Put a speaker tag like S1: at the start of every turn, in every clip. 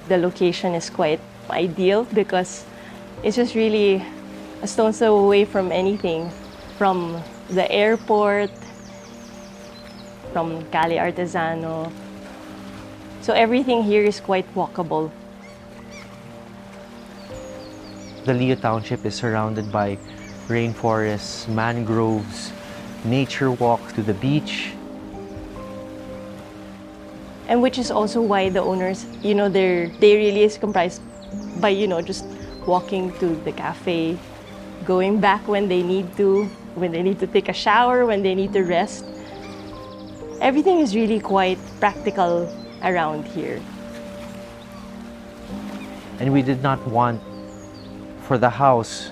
S1: The location is quite ideal because it's just really a stone's throw away from anything, from the airport, from Kalye Artisano. So everything here is quite walkable.
S2: The Leo Township is surrounded by rainforests, mangroves, nature walks to the beach.
S1: And which is also why the owners, they really is comprised by, just walking to the cafe, going back when they need to take a shower, when they need to rest. Everything is really quite practical around here.
S2: And we did not want for the house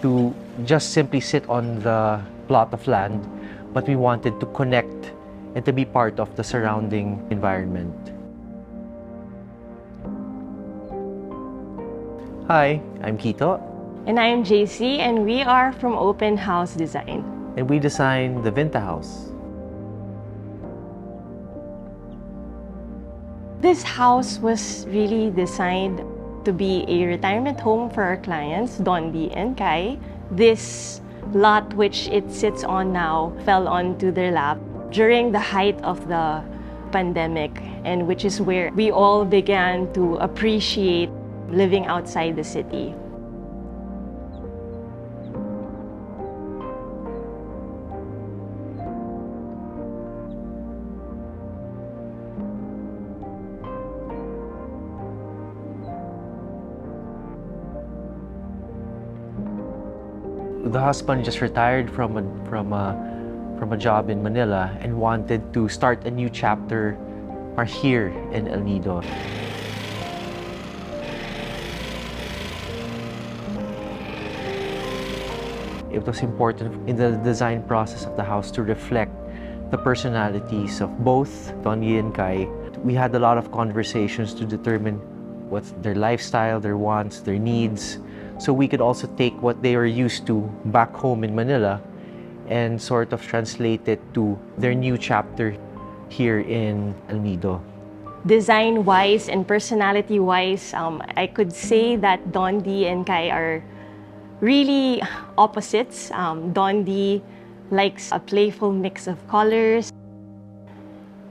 S2: to just simply sit on the plot of land, but we wanted to connect and to be part of the surrounding environment. Hi, I'm Quito,
S1: And I am Jacy, and we are from Open House Design.
S2: and we designed the Vinta House.
S1: This house was really designed to be a retirement home for our clients, Dondi and Kai. This lot which it sits on now fell onto their lap during the height of the pandemic, and which is where we all began to appreciate living outside the city.
S2: The husband just retired from a job in Manila and wanted to start a new chapter here in El Nido. It was important in the design process of the house to reflect the personalities of both Tony and Kai. We had a lot of conversations to determine what's their lifestyle, their wants, their needs, so we could also take what they were used to back home in Manila and sort of translate it to their new chapter here in El Nido.
S1: Design-wise and personality-wise, I could say that Dondi and Kai are really opposites. Dondi likes a playful mix of colors.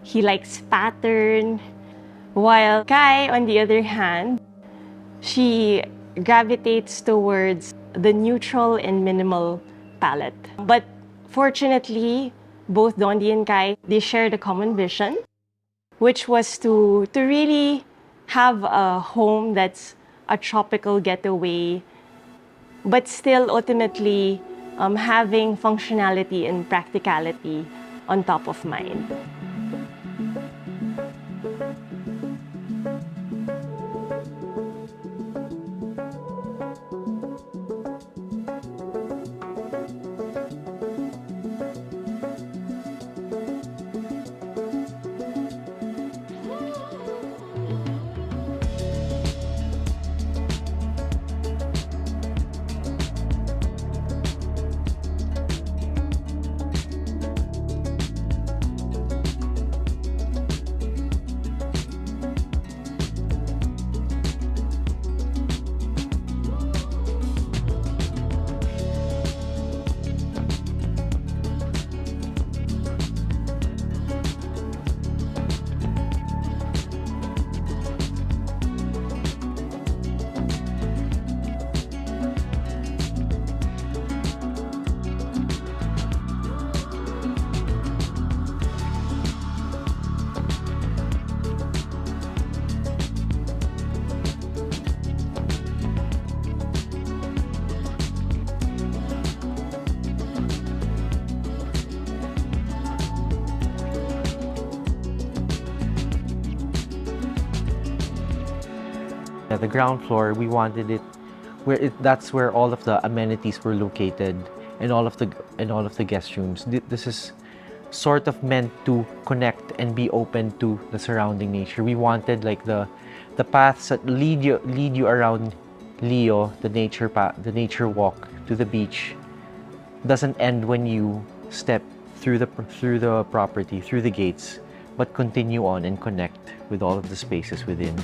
S1: He likes pattern. While Kai, on the other hand, she gravitates towards the neutral and minimal palette. But fortunately, both Dondi and Kai, they shared a common vision, which was to really have a home that's a tropical getaway, but still ultimately having functionality and practicality on top of mind.
S2: At the ground floor, we wanted it that's where all of the amenities were located and all of the guest rooms. This is sort of meant to connect and be open to the surrounding nature. We wanted like the paths that lead you around Leo, the nature walk to the beach, doesn't end when you step through the property, through the gates, but continue on and connect with all of the spaces within.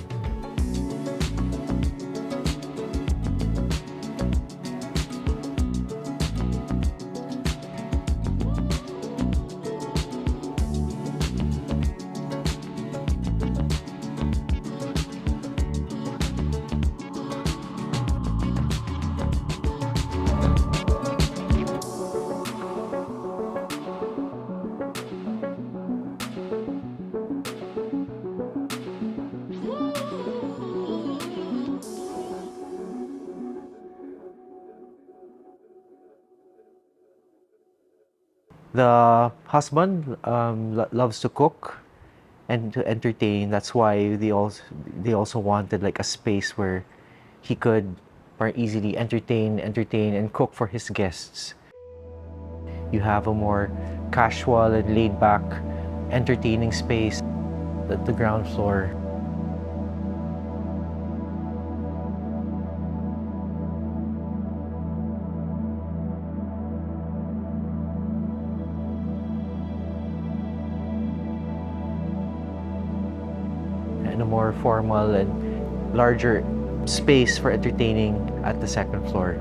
S2: The husband loves to cook and to entertain. That's why they also wanted like a space where he could more easily entertain, and cook for his guests. You have a more casual and laid back entertaining space at the ground floor. And a more formal and larger space for entertaining at the second floor.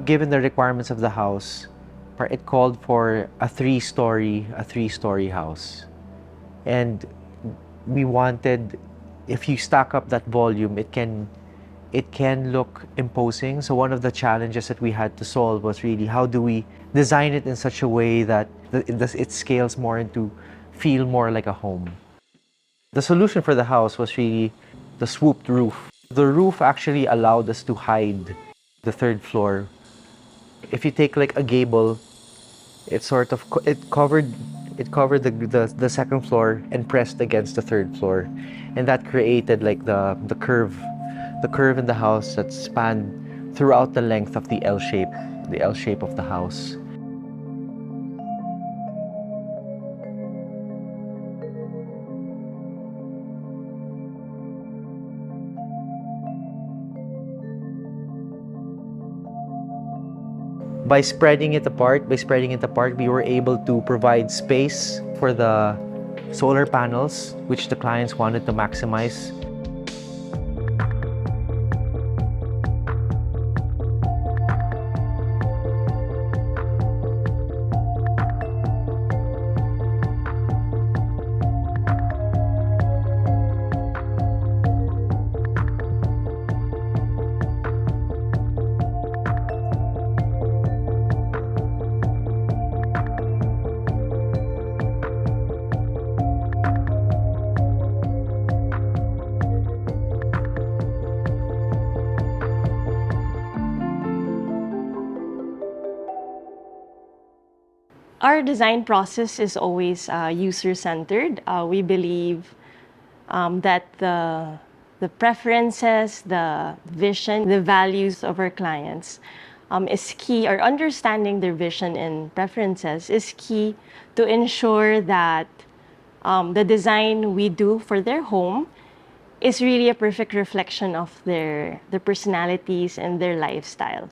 S2: Given the requirements of the house, it called for a three-story house. And we wanted, if you stack up that volume, it can look imposing. So one of the challenges that we had to solve was really how do we design it in such a way that it scales more into feel more like a home. The solution for the house was really the swooped roof. The roof actually allowed us to hide the third floor. If you take like a gable, it covered the second floor and pressed against the third floor, and that created like the curve in the house that spanned throughout the length of the L shape of the house. By spreading it apart, we were able to provide space for the solar panels, which the clients wanted to maximize.
S1: Our design process is always user-centered. We believe that the preferences, the vision, the values of our clients is key, or understanding their vision and preferences is key to ensure that the design we do for their home is really a perfect reflection of their personalities and their lifestyle.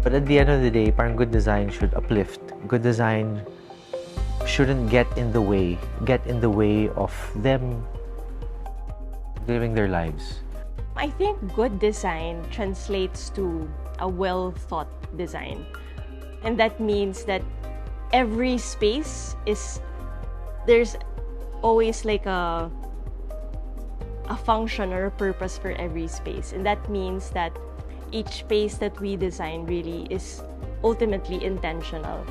S2: But at the end of the day, parang good design should uplift. Good design shouldn't get in the way of them living their lives.
S1: I think good design translates to a well-thought design. And that means that every space there's always like a function or a purpose for every space. And that means that each space that we design really is ultimately intentional.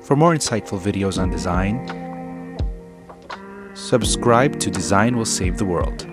S3: For more insightful videos on design, subscribe to Design Will Save the World.